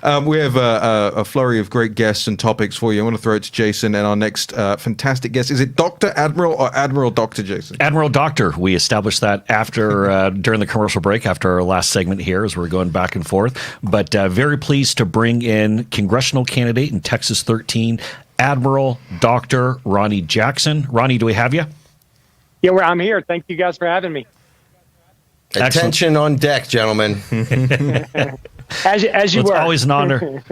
We have a flurry of great guests and topics for you. I want to throw it to Jason and our next fantastic guest. Is it Dr. Admiral or Admiral Dr. Jason? Admiral Doctor. We established that after during the commercial break, after our last segment here, as we're going back and forth. But very pleased to bring in congressional candidate in Texas 13, Admiral Dr. Ronny Jackson. Ronny, do we have you? Yeah, well, I'm here. Thank you guys for having me. Excellent. Attention on deck, gentlemen. As you were. It's always an honor.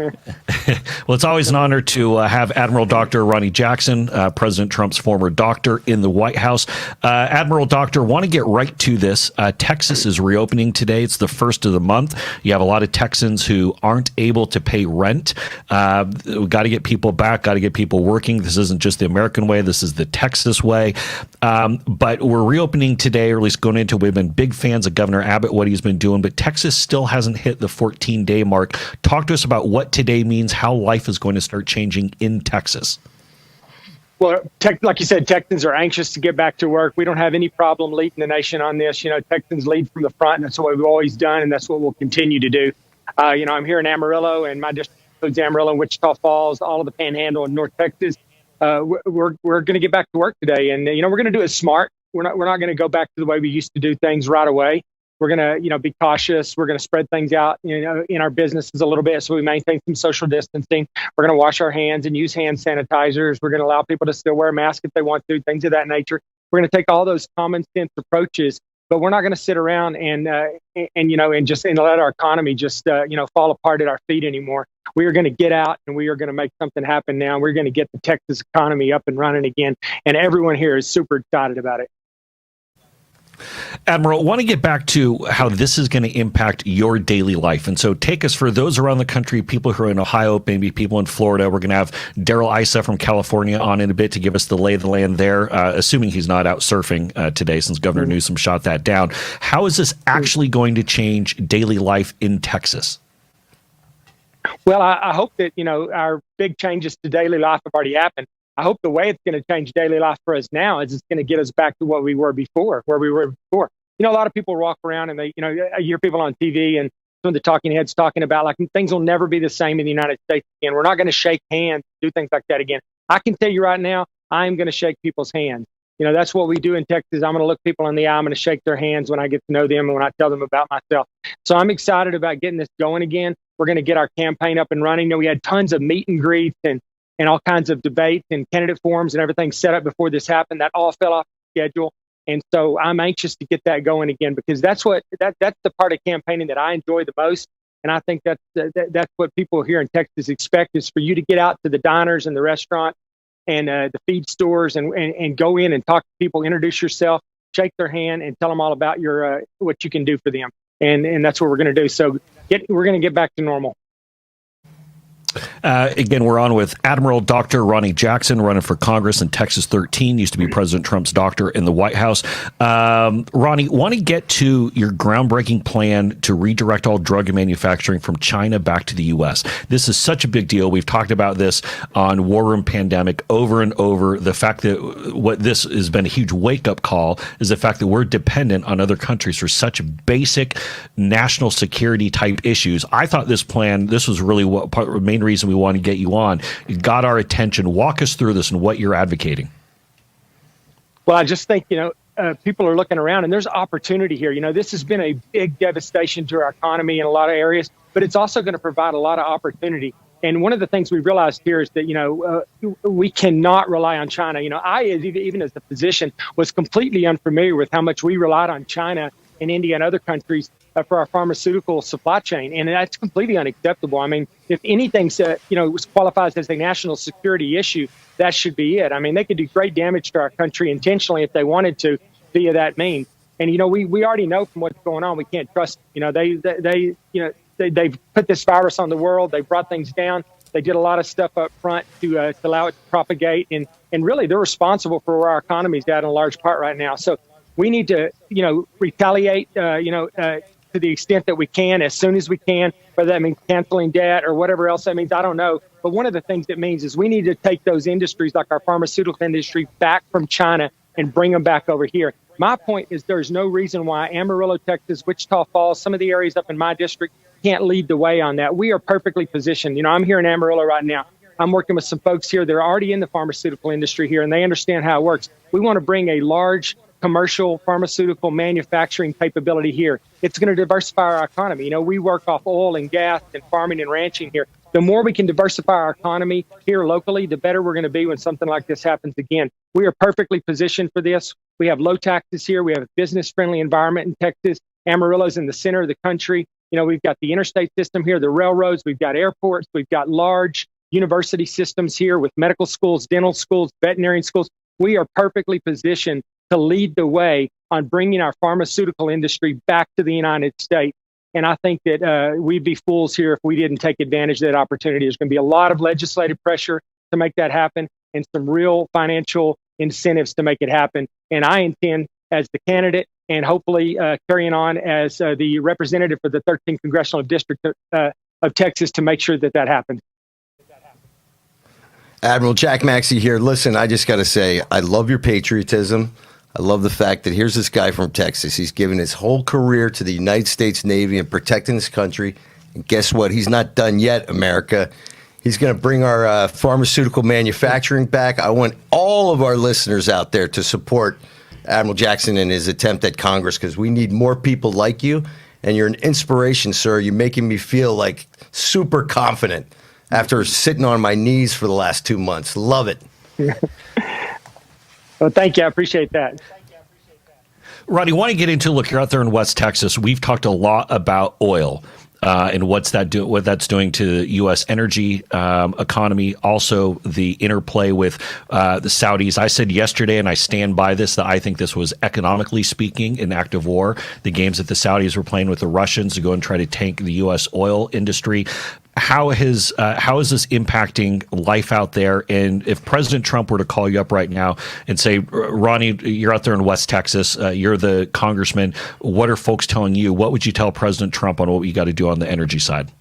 Well, it's always an honor to have Admiral Dr. Ronny Jackson, President Trump's former doctor, in the White House. Admiral Doctor, want to get right to this. Texas is reopening today. It's the first of the month. You have a lot of Texans who aren't able to pay rent. We've got to get people back, got to get people working. This isn't just the American way. This is the Texas way. But we're reopening today, or at least going into it. We've been big fans of Governor Abbott, what he's been doing, but Texas still hasn't hit the 14-day mark. Talk to us about what today means, how life is going to start changing in Texas. Well, like you said, Texans are anxious to get back to work. We don't have any problem leading the nation on this. Texans lead from the front, and that's what we've always done, and that's what we'll continue to do. I'm here in Amarillo, and my district includes Amarillo, Wichita Falls, all of the Panhandle in North Texas. We're going to get back to work today, and we're going to do it smart. We're not going to go back to the way we used to do things right away. We're going to, be cautious. We're going to spread things out, in our businesses a little bit, so we maintain some social distancing. We're going to wash our hands and use hand sanitizers. We're going to allow people to still wear a mask if they want to, things of that nature. We're going to take all those common sense approaches, but we're not going to sit around and let our economy just, fall apart at our feet anymore. We are going to get out and we are going to make something happen now. We're going to get the Texas economy up and running again, and everyone here is super excited about it. Admiral, I want to get back to how this is going to impact your daily life. And so take us, for those around the country, people who are in Ohio, maybe people in Florida. We're going to have Daryl Issa from California on in a bit to give us the lay of the land there, assuming he's not out surfing today since Governor Newsom shot that down. How is this actually going to change daily life in Texas? Well, I hope that, our big changes to daily life have already happened. I hope the way it's going to change daily life for us now is it's going to get us back to what we were before, where we were before. A lot of people walk around and I hear people on TV and some of the talking heads talking about like things will never be the same in the United States again. We're not going to shake hands, do things like that again. I can tell you right now, I'm going to shake people's hands. That's what we do in Texas. I'm going to look people in the eye. I'm going to shake their hands when I get to know them and when I tell them about myself. So I'm excited about getting this going again. We're going to get our campaign up and running. We had tons of meet and greets and all kinds of debates and candidate forums and everything set up before this happened. That all fell off the schedule. And so I'm anxious to get that going again, because that's the part of campaigning that I enjoy the most. And I think that's what people here in Texas expect, is for you to get out to the diners and the restaurants and the feed stores and go in and talk to people, introduce yourself, shake their hand, and tell them all about your what you can do for them. And that's what we're going to do. So we're going to get back to normal. Again, we're on with Admiral Dr. Ronny Jackson, running for Congress in Texas 13, used to be President Trump's doctor in the White House. Ronny, want to get to your groundbreaking plan to redirect all drug manufacturing from China back to the U.S. This is such a big deal. We've talked about this on War Room Pandemic over and over. The fact that what this has been a huge wake-up call is the fact that we're dependent on other countries for such basic national security type issues. I thought this was really what main reason we want to get you on. It got our attention. Walk us through this and what you're advocating. Well, I just think, people are looking around and there's opportunity here. This has been a big devastation to our economy in a lot of areas, but it's also going to provide a lot of opportunity. And one of the things we realized here is that, we cannot rely on China. I, even as a physician, was completely unfamiliar with how much we relied on China and India and other countries for our pharmaceutical supply chain. And that's completely unacceptable. I mean, if anything, qualifies as a national security issue, that should be it. I mean, they could do great damage to our country intentionally if they wanted to via that means. And, we already know from what's going on, we can't trust, they've put this virus on the world. They brought things down. They did a lot of stuff up front to allow it to propagate. And really, they're responsible for where our economy's at in a large part right now. So we need to, retaliate, to the extent that we can, as soon as we can, whether that means canceling debt or whatever else that means, I don't know. But one of the things it means is we need to take those industries like our pharmaceutical industry back from China and bring them back over here. My point is there's no reason why Amarillo, Texas, Wichita Falls, some of the areas up in my district can't lead the way on that. We are perfectly positioned. I'm here in Amarillo right now. I'm working with some folks here that are already in the pharmaceutical industry here, and they understand how it works. We want to bring a large commercial pharmaceutical manufacturing capability here. It's going to diversify our economy. We work off oil and gas and farming and ranching here. The more we can diversify our economy here locally, the better we're going to be when something like this happens again. We are perfectly positioned for this. We have low taxes here. We have a business-friendly environment in Texas. Amarillo's in the center of the country. We've got the interstate system here, the railroads, we've got airports, we've got large university systems here with medical schools, dental schools, veterinary schools. We are perfectly positioned to lead the way on bringing our pharmaceutical industry back to the United States. And I think that we'd be fools here if we didn't take advantage of that opportunity. There's going to be a lot of legislative pressure to make that happen and some real financial incentives to make it happen. And I intend, as the candidate and hopefully carrying on as the representative for the 13th Congressional District of Texas, to make sure that that happens. Admiral Jack Maxey here. Listen, I just got to say, I love your patriotism. I love the fact that here's this guy from Texas. He's given his whole career to the United States Navy and protecting this country. And guess what? He's not done yet, America. He's going to bring our pharmaceutical manufacturing back. I want all of our listeners out there to support Admiral Jackson in his attempt at Congress, because we need more people like you. And you're an inspiration, sir. You're making me feel like super confident after sitting on my knees for the last 2 months. Love it. Well, thank you. I appreciate that. Ronny, want to get into, look, you're out there in West Texas. We've talked a lot about oil and what that's doing to the U.S. energy economy, also the interplay with the Saudis. I said yesterday, and I stand by this, that I think this was, economically speaking, an act of war. The games that the Saudis were playing with the Russians to go and try to tank the U.S. oil industry. How is this impacting life out there? And if President Trump were to call you up right now and say, Ronny, you're out there in West Texas, you're the congressman, what are folks telling you? What would you tell President Trump on what you got to do on the energy side?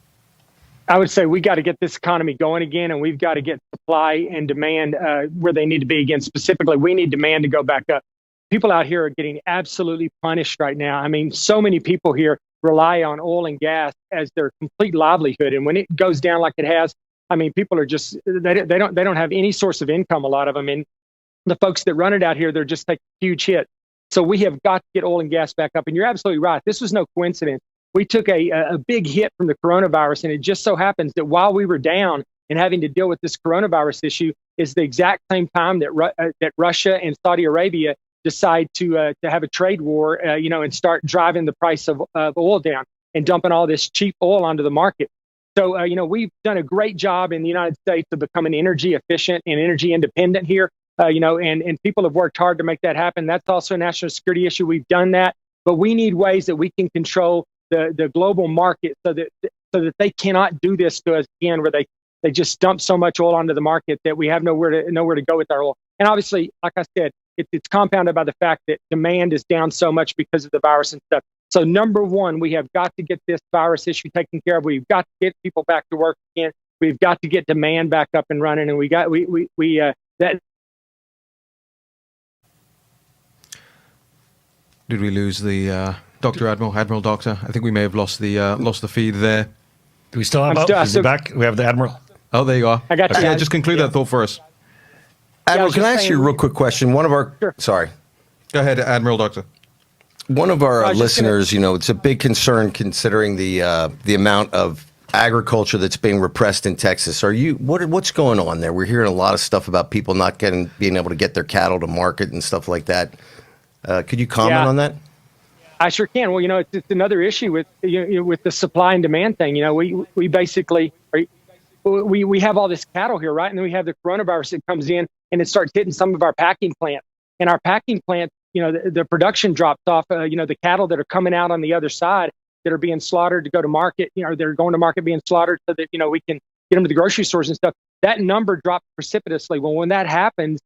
I would say we got to get this economy going again, and we've got to get supply and demand where they need to be again. Specifically, we need demand to go back up. People out here are getting absolutely punished right now. I mean, so many people here rely on oil and gas as their complete livelihood, and when it goes down like it has, I mean, people are just they don't have any source of income. A lot of them, and the folks that run it out here, they're just taking huge hit. So we have got to get oil and gas back up. And you're absolutely right. This was no coincidence. We took a big hit from the coronavirus, and it just so happens that while we were down and having to deal with this coronavirus issue is the exact same time that Russia and Saudi Arabia decide to have a trade war, and start driving the price of oil down and dumping all this cheap oil onto the market. So, we've done a great job in the United States of becoming energy efficient and energy independent here, and people have worked hard to make that happen. That's also a national security issue. We've done that, but we need ways that we can control the global market so that they cannot do this to us again, where they just dump so much oil onto the market that we have nowhere to go with our oil. And obviously, like I said, it's compounded by the fact that demand is down so much because of the virus and stuff. So number one, we have got to get this virus issue taken care of. We've got to get people back to work again. We've got to get demand back up and running. And that. Did we lose the Admiral Doctor? I think we may have lost the feed there. Do we still have? Is he back? We have the Admiral. Oh, there you are. I got you. Yeah, just conclude that thought for us. Admiral, can I ask you a real quick question? Sure. Sorry. Go ahead, Admiral Doctor. One of our listeners, it's a big concern considering the amount of agriculture that's being repressed in Texas. What's going on there? We're hearing a lot of stuff about people not being able to get their cattle to market and stuff like that. Could you comment on that? I sure can. Well, it's another issue with with the supply and demand thing. We basically we have all this cattle here, right? And then we have the coronavirus that comes in and it starts hitting some of our packing plants. And our packing plants, the production drops off. The cattle that are coming out on the other side that are being slaughtered to go to market, they're going to market being slaughtered so that we can get them to the grocery stores and stuff. That number dropped precipitously. Well, when that happens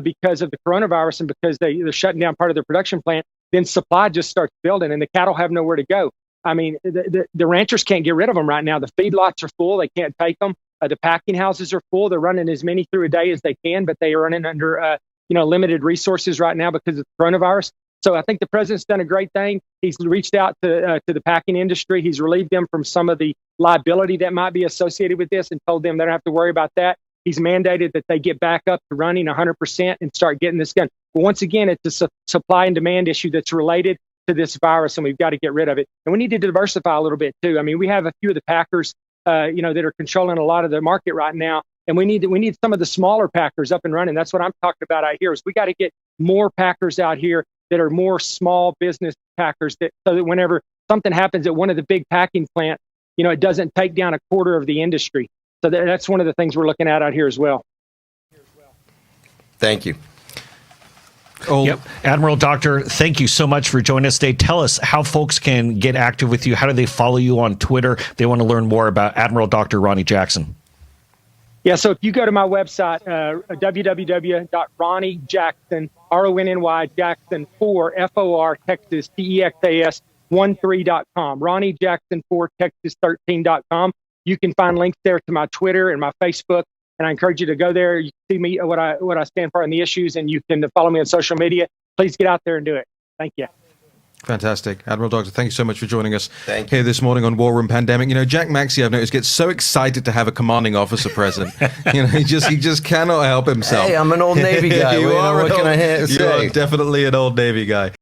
because of the coronavirus and because they're shutting down part of their production plant, then supply just starts building and the cattle have nowhere to go. I mean, the ranchers can't get rid of them right now. The feedlots are full. They can't take them. The packing houses are full. They're running as many through a day as they can, but they are running under limited resources right now because of the coronavirus. So I think the president's done a great thing. He's reached out to the packing industry. He's relieved them from some of the liability that might be associated with this and told them they don't have to worry about that. He's mandated that they get back up to running 100% and start getting this done. But once again, it's a supply and demand issue that's related to this virus, and we've got to get rid of it. And we need to diversify a little bit too. I mean, we have a few of the packers, that are controlling a lot of the market right now, and we need some of the smaller packers up and running. That's what I'm talking about out here. Is we got to get more packers out here that are more small business packers, so that whenever something happens at one of the big packing plants, it doesn't take down a quarter of the industry. So that's one of the things we're looking at out here as well. Thank you. Oh, Yep. Admiral Doctor, thank you so much for joining us today. Tell us how folks can get active with you. How do they follow you on Twitter? They want to learn more about Admiral Dr. Ronny Jackson. Yeah, so if you go to my website, www.ronnyjackson, RONNY Jackson 4 FOR Texas TEXAS 13.com, RonnyJackson 4 Texas 13.com. You can find links there to my Twitter and my Facebook, and I encourage you to go there. You can see me what I stand for on the issues, and you can follow me on social media. Please get out there and do it. Thank you. fantastic. Admiral Doctor, thank you so much for joining us Thank you. here this morning on War Room Pandemic. Jack Maxey, I've noticed, gets so excited to have a commanding officer present. He just cannot help himself. Hey, I'm an old Navy guy. You What are can I say? You are definitely an old Navy guy.